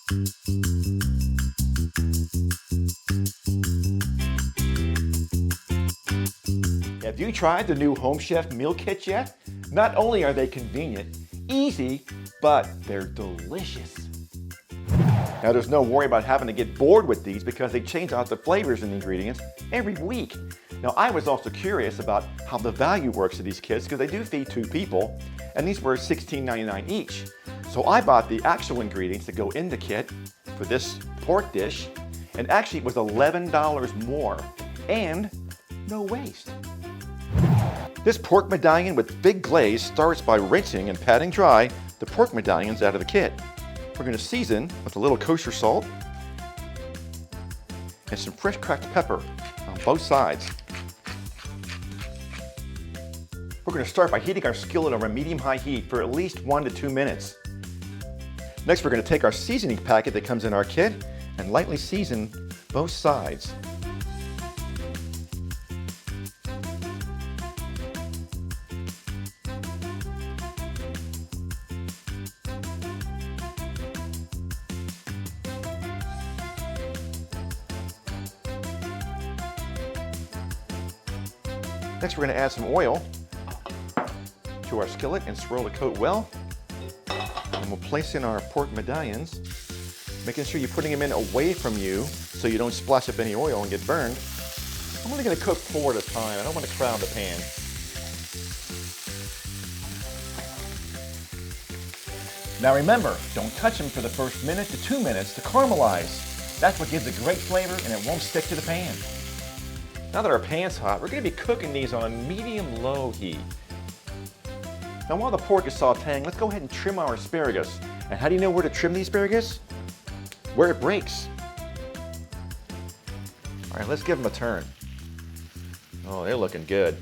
Have you tried the new Home Chef meal kits yet? Not only are they convenient, easy, but they're delicious. Now there's no worry about having to get bored with these because they change out the flavors and ingredients every week. Now I was also curious about how the value works of these kits because they do feed 2 people, and these were $16.99 each. So I bought the actual ingredients that go in the kit for this pork dish, and actually it was $11 more, and no waste. This pork medallion with fig glaze starts by rinsing and patting dry the pork medallions out of the kit. We're going to season with a little kosher salt and some fresh cracked pepper on both sides. We're going to start by heating our skillet over medium-high heat for at least 1 to 2 minutes. Next, we're going to take our seasoning packet that comes in our kit and lightly season both sides. Next, we're going to add some oil to our skillet and swirl the coat well. And we'll place in our pork medallions, making sure you're putting them in away from you so you don't splash up any oil and get burned. I'm only going to cook 4 at a time. I don't want to crowd the pan. Now remember, don't touch them for the first 1 to 2 minutes to caramelize. That's what gives a great flavor and it won't stick to the pan. Now that our pan's hot, we're going to be cooking these on medium-low heat. Now while the pork is sauteing, let's go ahead and trim our asparagus. And how do you know where to trim the asparagus? Where it breaks. All right, let's give them a turn. Oh, they're looking good.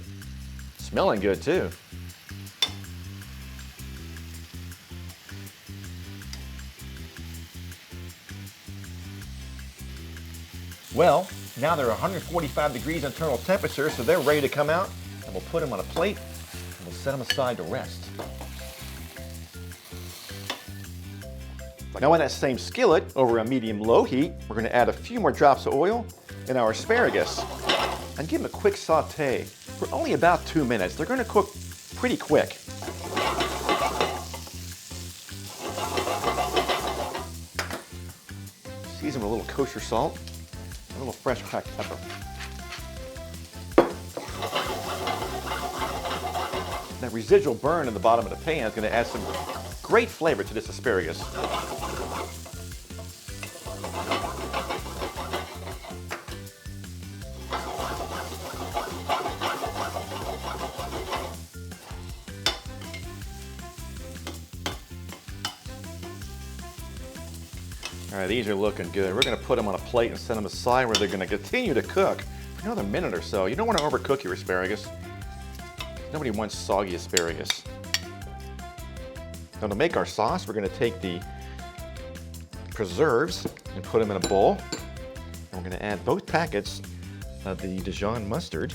Smelling good too. Well, now they're 145 degrees internal temperature, so they're ready to come out. And we'll put them on a plate and we'll set them aside to rest. Now in that same skillet, over a medium-low heat, we're going to add a few more drops of oil in our asparagus and give them a quick saute for only about 2 minutes. They're going to cook pretty quick. Season with a little kosher salt. A little fresh cracked pepper. That residual burn in the bottom of the pan is going to add some great flavor to this asparagus. All right, these are looking good. We're going to put them on a plate and set them aside where they're going to continue to cook for another minute or so. You don't want to overcook your asparagus. Nobody wants soggy asparagus. Now to make our sauce, we're going to take the preserves and put them in a bowl. And we're going to add both packets of the Dijon mustard.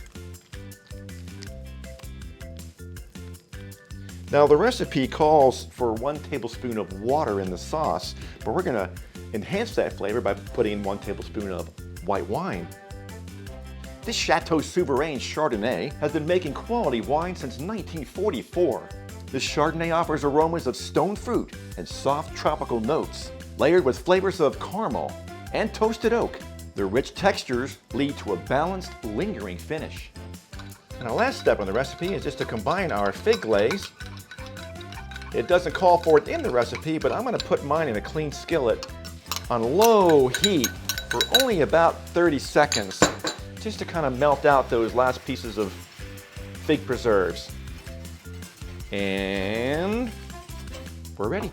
Now the recipe calls for 1 tablespoon of water in the sauce, but we're going to enhance that flavor by putting in 1 tablespoon of white wine. This Chateau Souverain Chardonnay has been making quality wine since 1944. This Chardonnay offers aromas of stone fruit and soft tropical notes, layered with flavors of caramel and toasted oak. Their rich textures lead to a balanced, lingering finish. And our last step on the recipe is just to combine our fig glaze. It doesn't call for it in the recipe, but I'm going to put mine in a clean skillet on low heat for only about 30 seconds, just to kind of melt out those last pieces of fig preserves. And we're ready.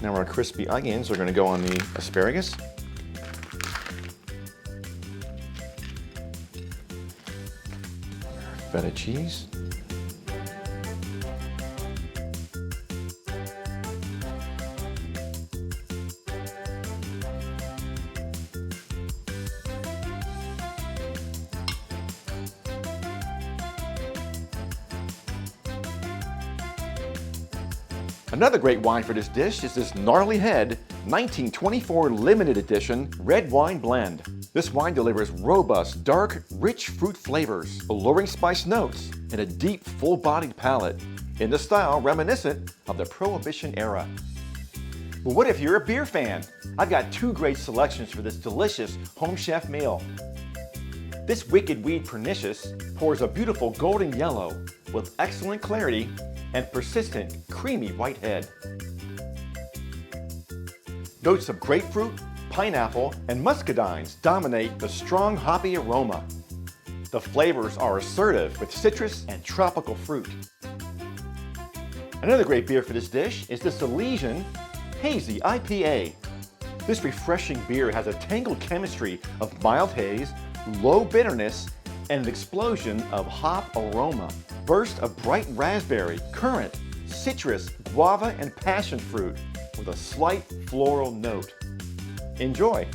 Now our crispy onions are going to go on the asparagus. feta cheese. Another great wine for this dish is this Gnarly Head 1924 limited edition red wine blend. This wine delivers robust, dark, rich fruit flavors, alluring spice notes, and a deep, full-bodied palate, in the style reminiscent of the Prohibition era. Well, what if you're a beer fan? I've got two great selections for this delicious home chef meal. This Wicked Weed Pernicious pours a beautiful golden yellow with excellent clarity and persistent creamy white head. Notes of grapefruit, pineapple, and muscadines dominate the strong hoppy aroma. The flavors are assertive with citrus and tropical fruit. Another great beer for this dish is the Elysian Hazy IPA. This refreshing beer has a tangled chemistry of mild haze, low bitterness, and an explosion of hop aroma. Burst of bright raspberry, currant, citrus, guava, and passion fruit with a slight floral note. Enjoy!